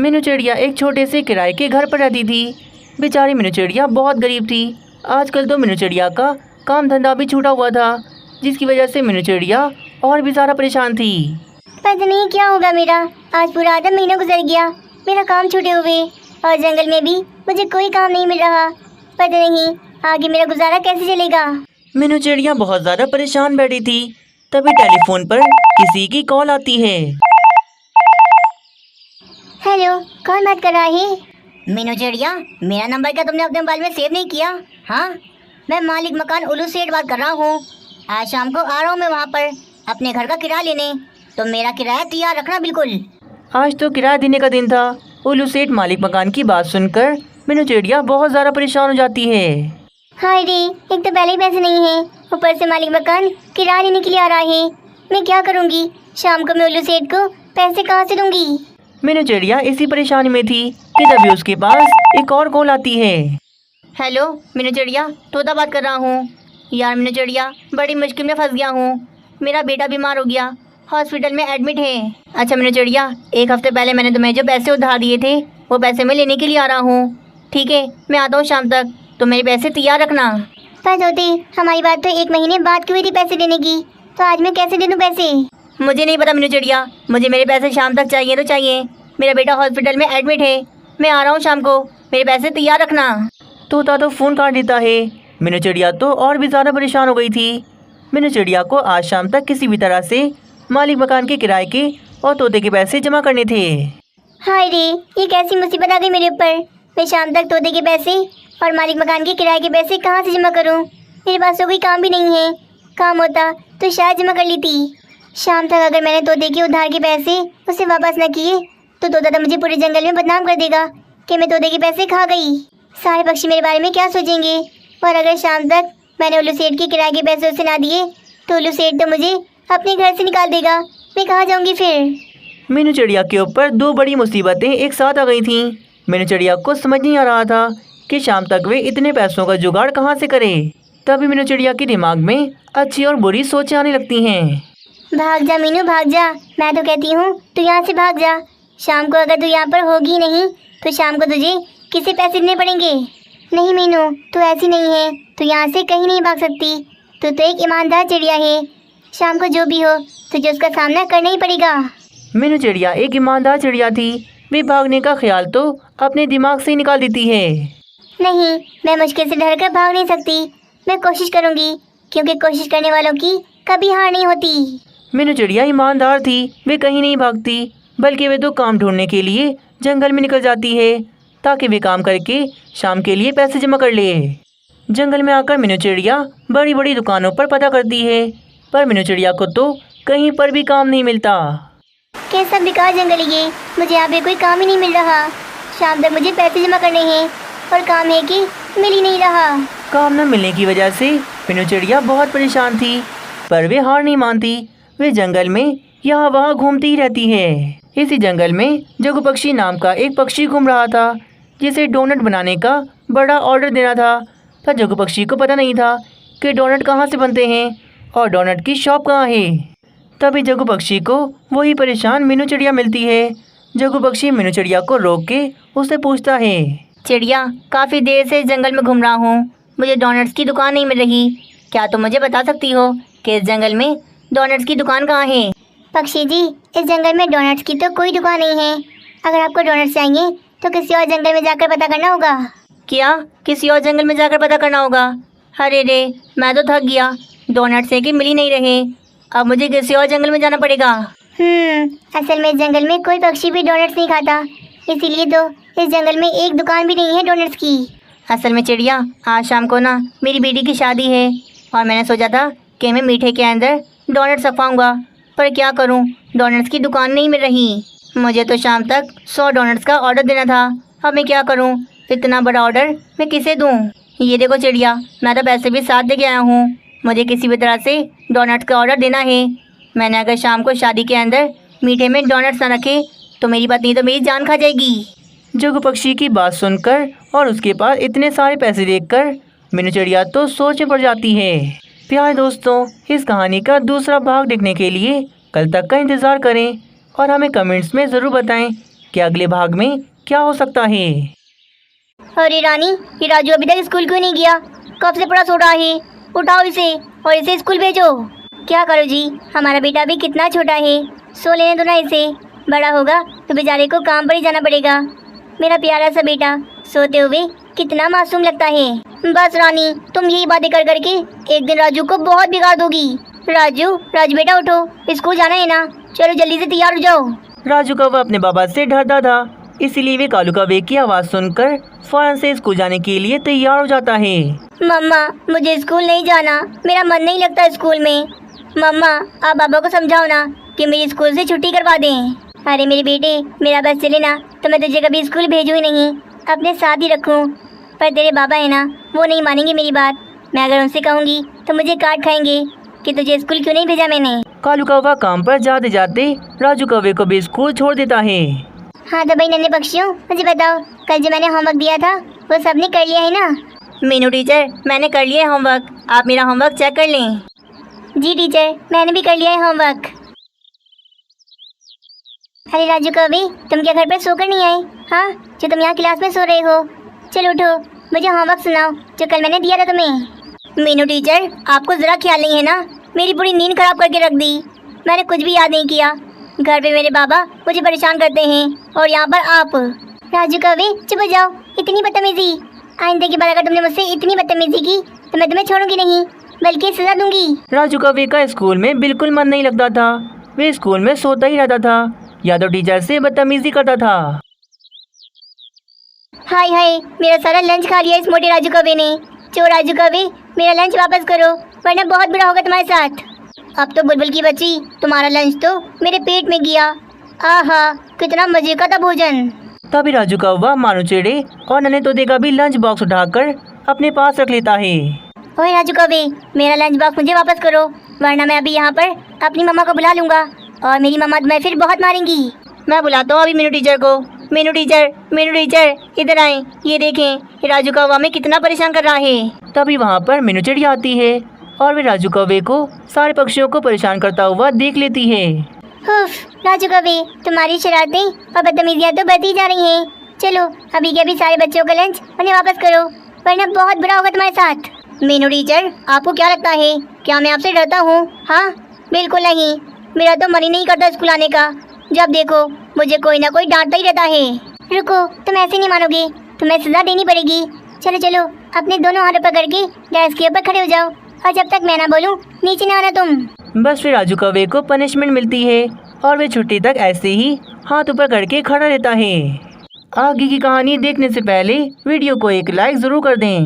मीनू चिड़िया एक छोटे से किराए के घर पर रहती थी। बेचारी मीनू चिड़िया बहुत गरीब थी। आजकल तो मीनू चिड़िया का काम धंधा भी छूटा हुआ था, जिसकी वजह से मीनू चिड़िया और भी ज़्यादा परेशान थी। पता नहीं क्या होगा मेरा, आज पूरा आधा महीना गुजर गया मेरा काम छूटे हुए, और जंगल में भी मुझे कोई काम नहीं मिल रहा। पता नहीं आगे मेरा गुजारा कैसे चलेगा। मीनू चिड़िया बहुत ज़्यादा परेशान बैठी थी। तभी टेलीफोन पर किसी की कॉल आती है। हेलो, कौन बात कर रहा है? मीनू चिड़िया, मेरा नंबर क्या तुमने अपने मोबाइल में सेव नहीं किया? हाँ, मैं मालिक मकान उल्लू सेठ बात कर रहा हूँ। आज शाम को आ रहा हूँ मैं वहाँ पर अपने घर का किराया लेने, तो मेरा किराया तैयार रखना बिल्कुल। आज तो किराया देने का दिन था। उल्लू सेठ मालिक मकान की बात सुनकर मीनू चिड़िया बहुत ज़्यादा परेशान हो जाती है। हाय रे, एक तो पहले ही पैसे नहीं है, ऊपर से मालिक मकान किराया लेने के लिए आ रहा है। मैं क्या करूँगी? शाम को मैं उल्लू सेठ को पैसे कहाँ से दूँगी? मीनू चिड़िया इसी परेशानी में थी कि तभी उसके पास एक और कॉल आती है। हेलो मीनू चिड़िया, तोता बात कर रहा हूँ। यार मीनू चिड़िया, बड़ी मुश्किल में फंस गया हूँ। मेरा बेटा बीमार हो गया, हॉस्पिटल में एडमिट है। अच्छा मीनू चिड़िया, एक हफ्ते पहले मैंने तुम्हें जो पैसे उधार दिए थे वो पैसे मैं लेने के लिए आ रहा हूँ। ठीक है, मैं आता हूँ शाम तक, तो मेरे पैसे तैयार रखना। पर तोते, हमारी बात तो 1 महीने बाद की हुई थी पैसे देने की, तो आज मैं कैसे दे दूँ पैसे? मुझे नहीं पता मीनू चिड़िया, मुझे मेरे पैसे शाम तक चाहिए तो चाहिए। मेरा बेटा हॉस्पिटल में एडमिट है, मैं आ रहा हूँ शाम को, मेरे पैसे तैयार रखना। तोता तो फ़ोन काट देता है। मीनू चिड़िया तो और भी ज़्यादा परेशान हो गई थी। मीनू चिड़िया को आज शाम तक किसी भी तरह से मालिक मकान के किराए के और तोते के पैसे जमा करने थे। हाय रे, ये कैसी मुसीबत आ गई मेरे ऊपर। मैं शाम तक तोते के पैसे और मालिक मकान के किराए के पैसे कहाँ से जमा करूँ? मेरे पास तो कोई काम भी नहीं है। काम होता तो शायद जमा कर ली थी। शाम तक अगर मैंने तोते के उधार के पैसे उसे वापस न किए तो तोता तो मुझे पूरे जंगल में बदनाम कर देगा कि मैं तोते के पैसे खा गई। सारे पक्षी मेरे बारे में क्या सोचेंगे? और अगर शाम तक मैंने उल्लू सेठ के किराए के पैसे उसे ना दिए तो उल्लू सेठ तो मुझे अपने घर से निकाल देगा। मैं कहाँ जाऊँगी फिर? मीनू चिड़िया के ऊपर दो बड़ी मुसीबतें एक साथ आ गई थीं। मीनू चिड़िया को समझ नहीं आ रहा था कि शाम तक वे इतने पैसों का जुगाड़ कहाँ से करे। तभी मीनू चिड़िया के दिमाग में अच्छी और बुरी सोचें आने लगती हैं। भाग जा मीनू, भाग जा। मैं तो कहती हूँ तू यहाँ से भाग जा। शाम को अगर तू यहाँ पर होगी नहीं तो शाम को तुझे किसे पैसे देने पड़ेंगे। नहीं मीनू, तू ऐसी नहीं है, तू यहाँ से कहीं नहीं भाग सकती। तू तो एक ईमानदार चिड़िया है। शाम को जो भी हो तुझे उसका सामना करना ही पड़ेगा। मीनू चिड़िया एक ईमानदार चिड़िया थी। वे भागने का ख्याल तो अपने दिमाग से ही निकाल देती है। नहीं, मैं मुश्किल से डर कर भाग नहीं सकती। मैं कोशिश करूँगी, क्योंकि कोशिश करने वालों की कभी हार नहीं होती। मीनू चिड़िया ईमानदार थी। वे कहीं नहीं भागती, बल्कि वे तो काम ढूंढने के लिए जंगल में निकल जाती है, ताकि वे काम करके शाम के लिए पैसे जमा कर ले। जंगल में आकर मीनू चिड़िया बड़ी बड़ी दुकानों पर पता करती है, पर मीनू चिड़िया को तो कहीं पर भी काम नहीं मिलता। कैसा बेकार जंगल है ये, मुझे यहाँ पे कोई काम ही नहीं मिल रहा। शाम तक मुझे पैसे जमा करने हैं और काम है कि मिल ही नहीं रहा। काम न मिलने की वजह से मीनू चिड़िया बहुत परेशान थी, पर वे हार नहीं मानती। वे जंगल में यहाँ वहाँ घूमती ही रहती है। इसी जंगल में जग्गू पक्षी नाम का एक पक्षी घूम रहा था, जिसे डोनट बनाने का बड़ा ऑर्डर देना था। पर जग्गू पक्षी को पता नहीं था कि डोनट कहाँ से बनते हैं और डोनट की शॉप कहाँ है। तभी जग्गू पक्षी को वही परेशान मीनू चिड़िया मिलती है। जग्गू पक्षी मीनू चिड़िया को रोक के उससे पूछता है, चिड़िया, काफ़ी देर से जंगल में घूम रहा हूँ, मुझे डोनट्स की दुकान नहीं मिल रही। क्या तुम मुझे बता सकती हो कि इस जंगल में डोनट्स की दुकान कहाँ है? पक्षी जी, इस जंगल में डोनट्स की तो कोई दुकान नहीं है। अगर आपको डोनट्स चाहिए तो किसी और जंगल में जाकर पता करना होगा। क्या किसी और जंगल में जाकर पता करना होगा? अरे रे, मैं तो थक गया। डोनट्स है कि मिल ही नहीं रहे, अब मुझे किसी और जंगल में जाना पड़ेगा। असल में इस जंगल में कोई पक्षी भी डोनट्स नहीं खाता, इसीलिए तो इस जंगल में एक दुकान भी नहीं है डोनट्स की। असल में चिड़िया, आज शाम को ना मेरी बेटी की शादी है और मैंने सोचा था कि मैं मीठे के अंदर डोनट्स रखवाऊँगा, पर क्या करूँ, डोनट्स की दुकान नहीं मिल रही। मुझे तो शाम तक 100 डोनट्स का ऑर्डर देना था। अब मैं क्या करूँ, इतना बड़ा ऑर्डर मैं किसे दूँ? ये देखो चिड़िया, मैं तो पैसे भी साथ लेके आया हूँ। मुझे किसी भी तरह से डोनट्स का ऑर्डर देना है। मैंने अगर शाम को शादी के अंदर मीठे में डोनट्स ना रखे तो मेरी पत्नी तो मेरी जान खा जाएगी। जग्गू पक्षी की बात सुनकर और उसके पास इतने सारे पैसे देखकर मीनू चिड़िया तो सोच में पड़ जाती है। प्यारे दोस्तों, इस कहानी का दूसरा भाग देखने के लिए कल तक का इंतज़ार करें और हमें कमेंट्स में ज़रूर बताएं कि अगले भाग में क्या हो सकता है। अरे रानी, ये राजू अभी तक स्कूल क्यों नहीं गया? कब से पड़ा सो रहा है? उठाओ इसे और इसे स्कूल भेजो। क्या करो जी, हमारा बेटा भी कितना छोटा है, सो लेने दो ना इसे। बड़ा होगा तो बेचारे को काम पर ही जाना पड़ेगा। मेरा प्यारा सा बेटा सोते हुए कितना मासूम लगता है। बस रानी, तुम यही बातें कर करके एक दिन राजू को बहुत बिगाड़ दोगी। राजू, राजू बेटा उठो, स्कूल जाना है ना, चलो जल्दी से तैयार हो जाओ। राजू कौवा अपने बाबा से डरता था, इसीलिए वे कालू कौवे की आवाज़ सुनकर फौरन से स्कूल जाने के लिए तैयार हो जाता है। मम्मा, मुझे स्कूल नहीं जाना, मेरा मन नहीं लगता स्कूल में। मम्मा, आप बाबा को समझाओ ना कि मेरी स्कूल से छुट्टी करवा दें। अरे मेरे बेटे, मेरा बस चले ना तो मैं तुझे कभी स्कूल भेजूँ ही नहीं, अपने साथ ही रखूँ। पर तेरे बाबा है ना, वो नहीं मानेंगे मेरी बात। मैं अगर उनसे कहूँगी तो मुझे काट खाएंगे कि तुझे स्कूल क्यों नहीं भेजा मैंने। कालू कौवा काम पर जाते जाते राजू कौवे को भी स्कूल छोड़ देता है। हाँ तो भाई नन्हे पक्षियों, मुझे बताओ, कल जो मैंने होमवर्क दिया था वो सबने कर लिया है ना? मीनू टीचर, मैंने कर लिया है होमवर्क, आप मेरा होमवर्क चेक कर लें। जी टीचर, मैंने भी कर लिया है होमवर्क। अरे राजू कौवे, तुम क्या घर पर सोकर नहीं आए? हाँ, जो तुम यहाँ क्लास में सो रहे हो। चलो उठो, मुझे होमवर्क सुनाओ जो कल मैंने दिया था तुम्हें। मीनू टीचर, आपको ज़रा ख्याल नहीं है ना, मेरी पूरी नींद खराब करके रख दी। मैंने कुछ भी याद नहीं किया। घर पे मेरे बाबा मुझे परेशान करते हैं और यहाँ पर आप। राजू कौवे, चुप हो जाओ, इतनी बदतमीजी। आइंदा की बार अगर तुमने मुझसे इतनी बदतमीजी की तो मैं तुम्हें छोड़ूंगी नहीं, बल्कि सजा दूंगी। राजू कौवे का स्कूल में बिल्कुल मन नहीं लगता था, वे स्कूल में सोता ही रहता था या तो टीचर से बदतमीजी करता था। हाय हाय, मेरा सारा लंच खा लिया इस मोटे राजू कौवे ने। चो राजू कौवे, मेरा लंच वापस करो वरना बहुत बुरा होगा तुम्हारे साथ। अब तो बुलबुल की बच्ची, तुम्हारा लंच तो मेरे पेट में गया। आहा, कितना मजे का था भोजन। तभी राजू कौवा मानो चिड़े और नन्हे तोते का भी लंच बॉक्स उठाकर अपने पास रख लेता है। ओए राजू कौवे, मेरा लंच बॉक्स मुझे वापस करो वरना मैं अभी यहाँ पर अपनी मम्मा को बुला लूँगा और मेरी मम्मा तुम्हें फिर बहुत मारेंगी। मैं बुलाता हूँ अभी मीनू टीचर को। मीनू टीचर, मीनू टीचर, इधर आए, ये देखें, ये राजू कौवा में कितना परेशान कर रहा है। तभी वहाँ पर मीनू चिड़िया आती है और वे राजू कौवे को सारे पक्षियों को परेशान करता हुआ देख लेती है। उफ, राजू कौवे, तुम्हारी शरारतें और बदतमीजियाँ तो बढ़ती जा रही हैं। चलो अभी के अभी सारे बच्चों का लंच उन्हें वापस करो वरना बहुत बुरा होगा तुम्हारे साथ। मीनू टीचर, आपको क्या लगता है, क्या मैं आपसे डरता हूँ? हाँ, बिल्कुल नहीं, मेरा तो मन ही नहीं करता स्कूल आने का। जब देखो मुझे कोई ना कोई डांटता ही रहता है। रुको, तुम ऐसे नहीं मानोगे, तुम्हें सजा देनी पड़ेगी। चलो चलो, अपने दोनों हाथों पकड़ के डेस्क के ऊपर खड़े हो जाओ और जब तक मैं ना बोलूं नीचे ना आना तुम। बस फिर राजू कौवे को पनिशमेंट मिलती है और वे छुट्टी तक ऐसे ही हाथ ऊपर करके खड़ा रहता है। आगे की कहानी देखने से पहले वीडियो को एक लाइक ज़रूर कर दें।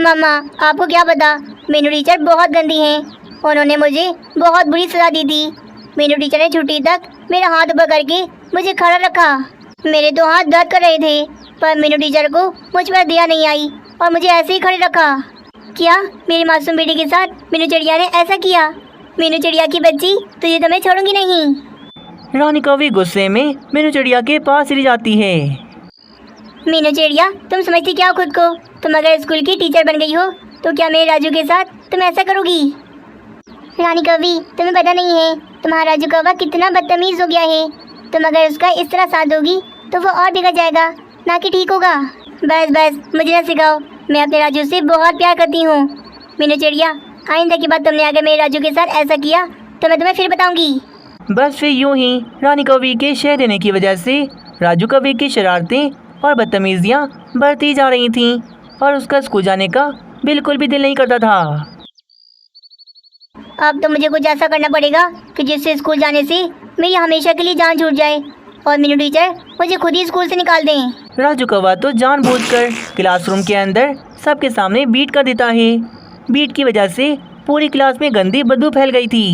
मम्मा, आपको क्या पता, मीनू टीचर बहुत गंदी हैं। उन्होंने मुझे बहुत बुरी सजा दी थी। मीनू टीचर ने छुट्टी तक मेरा हाथ ऊपर करके मुझे खड़ा रखा। मेरे तो हाथ दर्द कर रहे थे पर मीनू टीचर को मुझ पर दया नहीं आई और मुझे ऐसे ही खड़े रखा। क्या मेरी मासूम बेटी के साथ मीनू चिड़िया ने ऐसा किया? मीनू चिड़िया की बच्ची, तुझे तो मैं छोड़ूंगी नहीं। रानी कौवी गुस्से में मीनू चिड़िया के पास ले जाती है। मीनू चिड़िया, तुम समझती क्या हो खुद को? तुम अगर स्कूल की टीचर बन गई हो तो क्या मेरे राजू के साथ तुम ऐसा करोगी? रानी कौवी, तुम्हें पता नहीं है तुम्हारा राजू कौवा कितना बदतमीज हो गया है। तुम अगर उसका इस तरह साथ दोगी तो वो और बिगड़ जाएगा, ना कि ठीक होगा। बस बस, मुझे ना सिखाओ, मैं अपने राजू से बहुत प्यार करती हूँ। मीनू चिड़िया, आइंदा की बात तुमने अगर मेरे राजू के साथ ऐसा किया तो मैं तुम्हें फिर बताऊंगी। बस फिर यूं ही रानी कौवी के शह देने की वजह से राजू कौवे की शरारतें और बदतमीजियाँ बढ़ती जा रही थीं और उसका स्कूल जाने का बिल्कुल भी दिल नहीं करता था। अब तो मुझे कुछ ऐसा करना पड़ेगा कि जिससे स्कूल जाने से मेरी हमेशा के लिए जान छूट जाए और मीनू टीचर मुझे खुद ही स्कूल से निकाल दें। राजू कौवा तो जानबूझकर क्लासरूम के अंदर सबके सामने बीट कर देता है। बीट की वजह से पूरी क्लास में गंदी बदबू फैल गई थी।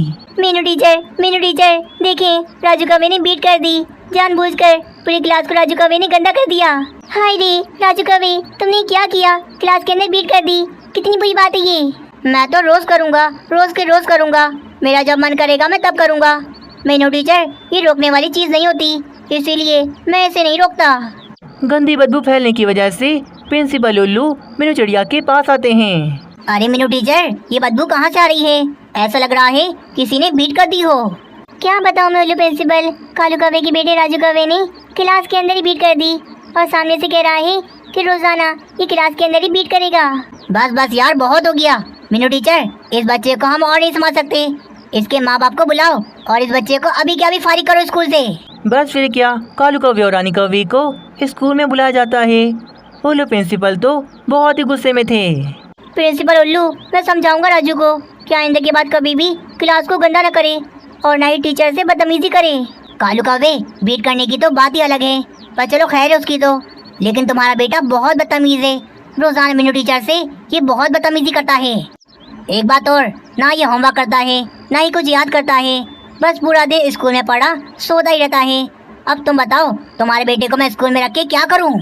मीनू टीचर, देखें, राजू कौवे ने बीट कर दी, जानबूझकर पूरी क्लास को राजू कौवे ने गंदा कर दिया। हाय रे राजू कौवे, तुमने क्या किया? क्लास के अंदर बीट कर दी, कितनी बुरी बात है ये। मैं तो रोज़ करूँगा, रोज़ करूँगा, मेरा जब मन करेगा मैं तब करूँगा। मीनू टीचर, ये रोकने वाली चीज़ नहीं होती, इसीलिए मैं इसे नहीं रोकता। गंदी बदबू फैलने की वजह से प्रिंसिपल उल्लू मीनू चिड़िया के पास आते हैं। अरे मीनू टीचर, ये बदबू कहाँ से आ रही है? ऐसा लग रहा है किसी ने बीट कर दी हो। क्या बताऊँ मैं उल्लू प्रिंसिपल, कालू कौवे की बेटे राजू कौवे ने क्लास के अंदर ही बीट कर दी और सामने से कह रहा है कि रोजाना ये क्लास के अंदर ही बीट करेगा। बस बस यार, बहुत हो गया। मीनू टीचर, इस बच्चे को हम और नहीं समझ सकते। इसके माँ बाप को बुलाओ और इस बच्चे को अभी क्या अभी फारिग करो स्कूल से। बस फिर क्या, कालू कौवे और रानी कौवे को स्कूल में बुलाया जाता है। उल्लू प्रिंसिपल तो बहुत ही गुस्से में थे। प्रिंसिपल उल्लू, मैं समझाऊंगा राजू को कि आइंदा के बाद कभी भी क्लास को गंदा न करे और ना ही टीचर से बदतमीजी करे। कालू कौवे, बीट करने की तो बात ही अलग है, पर चलो खैर है उसकी तो। लेकिन तुम्हारा बेटा बहुत बदतमीज है। रोजाना मीनू टीचर से ये बहुत बदतमीजी करता है। एक बात और, ना ये होमवर्क करता है ना ही कुछ याद करता है। बस पूरा दिन स्कूल में पढ़ा सोता ही रहता है। अब तुम बताओ, तुम्हारे बेटे को मैं स्कूल में रख के क्या करूं?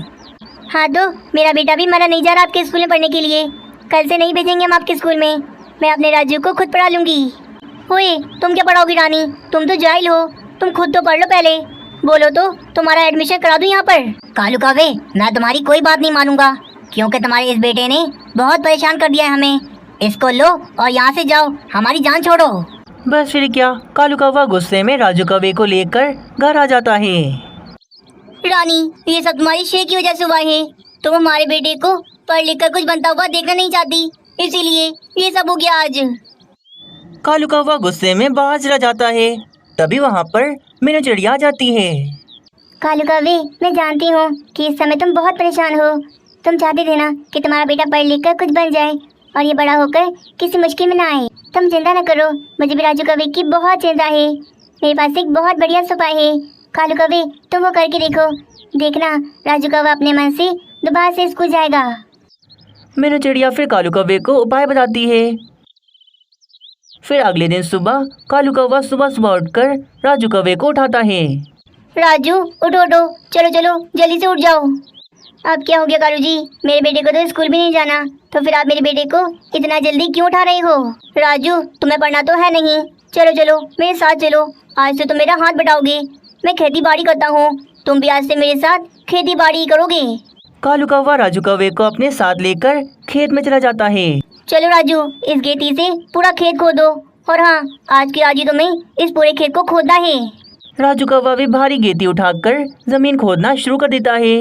हाँ तो मेरा बेटा भी मना नहीं जा रहा आपके स्कूल में पढ़ने के लिए। कल से नहीं भेजेंगे हम आपके स्कूल में, मैं अपने राजू को खुद पढ़ा लूंगी। ओए, तुम क्या पढ़ाओगी रानी? तुम तो जाहिल हो, तुम खुद तो पढ़ लो पहले। बोलो तो तुम्हारा एडमिशन करा दूं यहाँ पर। कालू कौवे, मैं तुम्हारी कोई बात नहीं मानूंगा, क्योंकि तुम्हारे इस बेटे ने बहुत परेशान कर दिया है हमें। इसको लो और यहाँ से जाओ, हमारी जान छोड़ो। बस फिर क्या, कालू कौवा गुस्से में राजू कौवे को लेकर घर आ जाता है। रानी, ये सब तुम्हारी शेर की वजह से हुआ है। तुम हमारे बेटे को पढ़ लिख कर कुछ बनता हुआ देखना नहीं चाहती, इसीलिए ये सब हो गया आज। कालू कौवा गुस्से में बाहर चला जाता है। तभी वहाँ पर मीनू चिड़िया आ जाती है। कालू कौवे, मैं जानती हूँ कि इस समय तुम बहुत परेशान हो। तुम चाहते थे ना कि तुम्हारा बेटा पढ़ लिख कर कुछ बन जाए और ये बड़ा होकर किसी मुश्किल में ना आए। तुम चिंता न करो, मुझे भी राजू कौवे की बहुत चिंता है। मेरे पास एक बहुत बढ़िया उपाय है। कालू कौवे, तुम वो करके देखो, देखना राजू कौवा अपने मन से दोबारा से स्कूल जाएगा। मीनू चिड़िया फिर कालू कौवे को उपाय बताती है। फिर अगले दिन सुबह कालू कौवा सुबह सुबह उठकर राजू कौवे को उठाता है। राजू, उठो उठो, चलो चलो जल्दी से उठ जाओ। अब क्या हो गया कालू जी? मेरे बेटे को तो स्कूल भी नहीं जाना, तो फिर आप मेरे बेटे को इतना जल्दी क्यों उठा रहे हो? राजू, तुम्हें पढ़ना तो है नहीं। चलो चलो मेरे साथ चलो, आज से तुम मेरा हाथ बटाओगे। मैं खेती बाड़ी करता हूँ, तुम भी आज से मेरे साथ खेती बाड़ी करोगे। कालू कौवा राजू कौवे को अपने साथ लेकर खेत में चला जाता है। चलो राजू, इस गेती से पूरा खेत खोदो, और हाँ, आज की आज ही तुम्हें इस पूरे खेत को खोदना है। राजू कौवा भी भारी गेती उठाकर जमीन खोदना शुरू कर देता है।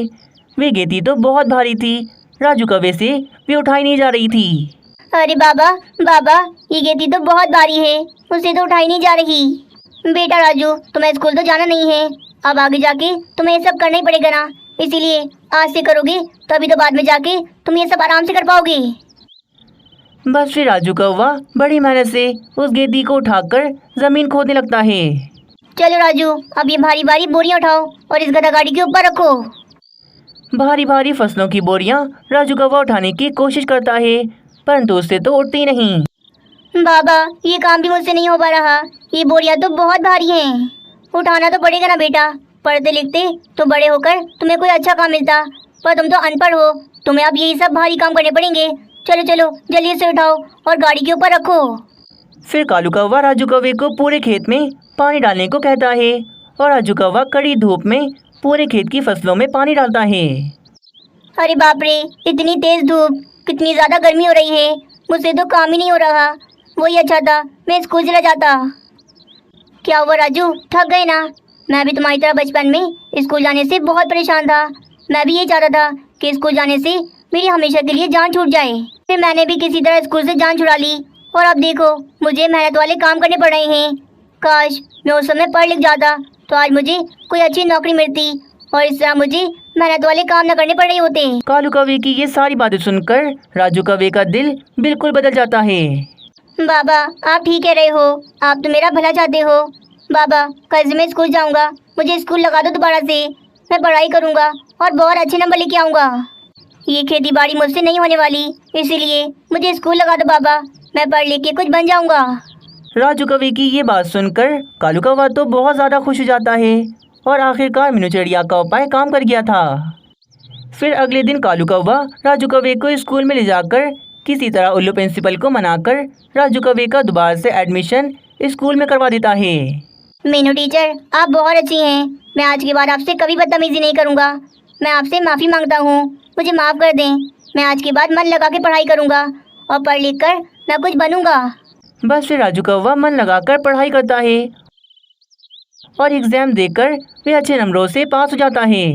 वे गेती तो बहुत भारी थी, राजू कौवे से वे उठाई नहीं जा रही थी। अरे बाबा बाबा, ये गेती तो बहुत भारी है, उसे तो उठाई नहीं जा रही। बेटा राजू, तुम्हें स्कूल तो जाना नहीं है, अब आगे जाके तुम्हें ये सब करना ही पड़ेगा ना, इसीलिए आज से करोगे तभी तो बाद में जाके तुम ये सब आराम से कर पाओगे। बस फिर राजू कौवा बड़ी मेहनत से उस गेंदी को उठाकर जमीन खोदने लगता है। चलो राजू, अब ये भारी भारी बोरियां उठाओ और इस गधा गाड़ी के ऊपर रखो। भारी भारी फसलों की बोरियां राजू कौवा उठाने की कोशिश करता है, परंतु उससे तो उठती नहीं। बाबा, ये काम भी मुझसे नहीं हो पा रहा, ये बोरियां तो बहुत भारी हैं। उठाना तो पड़ेगा ना बेटा, पढ़ते लिखते तो बड़े होकर तुम्हें कोई अच्छा काम मिलता, पर तुम तो अनपढ़ हो, तुम्हें अब यही सब भारी काम करने पड़ेंगे। चलो चलो जल्दी से उठाओ और गाड़ी के ऊपर रखो। फिर कालू कौवा राजू कौवे को पूरे खेत में पानी डालने को कहता है और राजू कौवा कड़ी धूप में पूरे खेत की फसलों में पानी डालता है। अरे बाप रे, इतनी तेज धूप, कितनी ज़्यादा गर्मी हो रही है, मुझसे तो काम ही नहीं हो रहा। वही अच्छा था मैं स्कूल चला जाता। क्या हुआ राजू, थक गए ना? मैं भी तुम्हारी तरह बचपन में स्कूल जाने से बहुत परेशान था। मैं भी यही चाहता था कि स्कूल जाने से मेरी हमेशा के लिए जान छूट जाए। फिर मैंने भी किसी तरह स्कूल से जान छुड़ा ली और अब देखो मुझे मेहनत वाले काम करने पड़ रहे हैं। काश मैं उस समय पढ़ लिख जाता तो आज मुझे कोई अच्छी नौकरी मिलती और इस तरह मुझे मेहनत वाले काम न करने पड़ रहे होते। कालू कौवे की ये सारी बातें सुनकर राजू कौवे का दिल बिल्कुल बदल जाता है। बाबा, आप ठीक कह रहे हो, आप तो मेरा भला चाहते हो। बाबा, कल से मैं स्कूल जाऊंगा, मुझे स्कूल लगा दो दोबारा से, मैं पढ़ाई करूंगा और बहुत अच्छे नंबर लेके आऊँगा। ये खेती बाड़ी मुझसे नहीं होने वाली, इसीलिए मुझे स्कूल लगा दो बाबा, मैं पढ़ लिख के कुछ बन जाऊंगा। राजू कौवे की ये बात सुनकर कालू कौवा तो बहुत ज़्यादा खुश हो जाता है और आखिरकार मीनू चिड़िया का उपाय काम कर गया था। फिर अगले दिन कालू कौवा राजू कौवे को स्कूल में ले जाकर किसी तरह उल्लू प्रिंसिपल को मनाकर राजू कौवे का दोबारा से एडमिशन स्कूल में करवा देता है। मीनू टीचर, आप बहुत अच्छी हैं, मैं आज के बाद आपसे कभी बदतमीजी नहीं करूँगा। मैं आपसे माफ़ी मांगता हूँ, मुझे माफ़ कर दें। मैं आज के बाद मन लगा के पढ़ाई करूँगा और पढ़ लिख कर मैं कुछ बनूँगा। बस फिर राजू कौवा मन लगाकर पढ़ाई करता है और एग्ज़ाम देकर वह अच्छे नंबरों से पास हो जाता है।